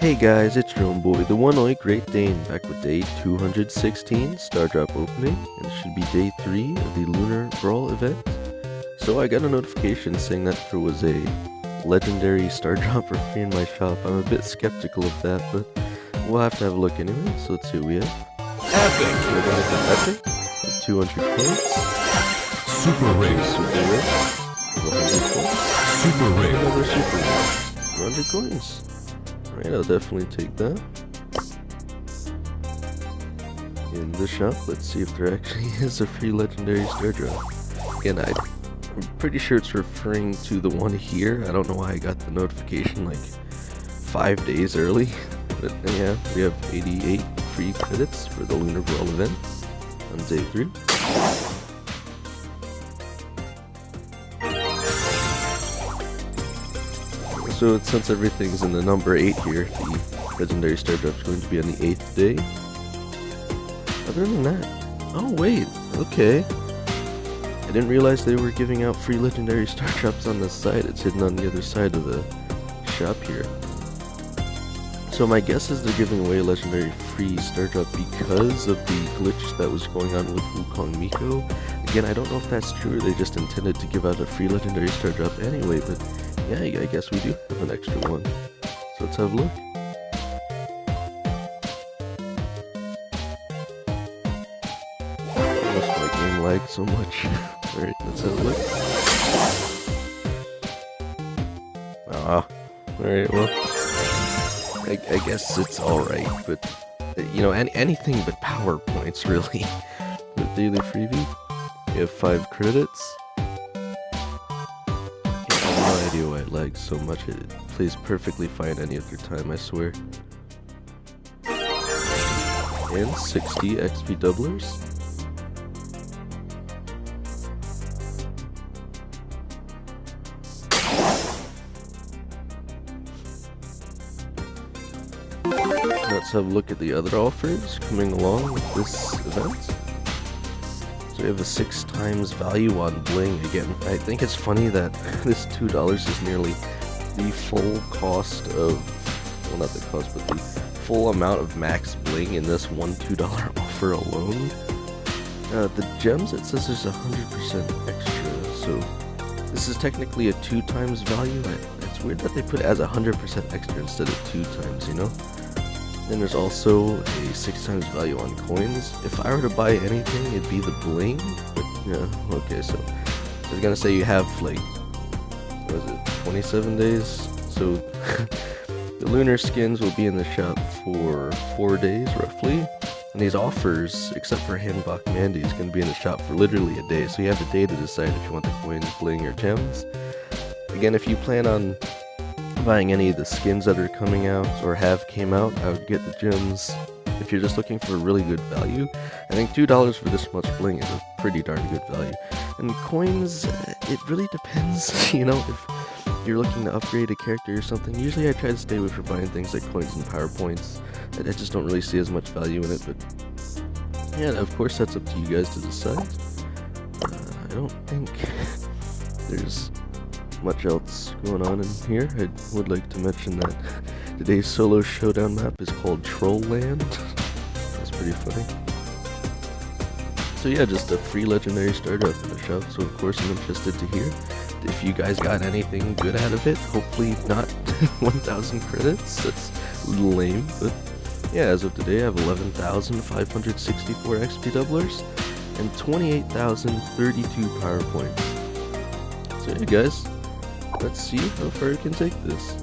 Hey guys, it's your own boy, the one eye Great Dane, back with day 216 Star Drop opening, and it should be day 3 of the Lunar Brawl event. So I got a notification saying that there was a legendary Star Drop for free in my shop. I'm a bit skeptical of that, but we'll have to have a look anyway, so let's see what we have. Epic! We're gonna get Epic, with 200 points. Super rare. Super rare, 100 points. Super rare. Another super rare, 100 coins. Alright, I'll definitely take that. In the shop, let's see if there actually is a free legendary Star Drop. Again, I'm pretty sure it's referring to the one here. I don't know why I got the notification like 5 days early. But yeah, we have 88 free credits for the Lunar Brawl event on day 3. So since everything's in the number 8 here, the legendary Star Drop is going to be on the 8th day. Other than that, oh wait, okay. I didn't realize they were giving out free legendary Star Drops on this side. It's hidden on the other side of the shop here. So my guess is they're giving away a legendary free Star Drop because of the glitch that was going on with Wukong Miko. Again, I don't know if that's true or they just intended to give out a free legendary Star Drop anyway, but yeah, I guess we do have an extra one. So let's have a look. Almost my game lagged so much. Alright, let's have a look. Ah, alright, well, I guess it's alright, but, you know, anything but PowerPoints, really. The daily freebie, we have 5 credits. No idea why it lags so much. It plays perfectly fine any other time, I swear. And 60 XP doublers. Let's have a look at the other offers coming along with this event. So we have a 6 times value on bling. Again, I think it's funny that this $2 is nearly the full cost of, well, not the cost, but the full amount of max bling in this one $2 offer alone. The gems, it says there's 100% extra, so this is technically a 2 times value. It's weird that they put it as 100% extra instead of 2 times, you know? Then there's also a 6 times value on coins. If I were to buy anything, it'd be the bling. But yeah, okay, so I was gonna say you have like, what is it, 27 days? So the lunar skins will be in the shop for 4 days roughly. And these offers, except for Handbach Mandy, is gonna be in the shop for literally a day. So you have a day to decide if you want the coins, bling, or gems. Again, if you plan on buying any of the skins that are coming out or have came out, I would get the gems. If you're just looking for a really good value, I think $2 for this much bling is a pretty darn good value. And coins, it really depends, you know, if you're looking to upgrade a character or something. Usually I try to stay away from buying things like coins and PowerPoints. I just don't really see as much value in it, but yeah, of course that's up to you guys to decide. I don't think there's much else going on in here. I would like to mention that today's solo showdown map is called Troll Land. That's pretty funny. So yeah, just a free legendary Star Drop in the shop, so of course I'm interested to hear if you guys got anything good out of it. Hopefully not 1,000 credits, that's a little lame, but yeah, as of today I have 11,564 XP doublers and 28,032 power points. So yeah guys, let's see how far we can take this.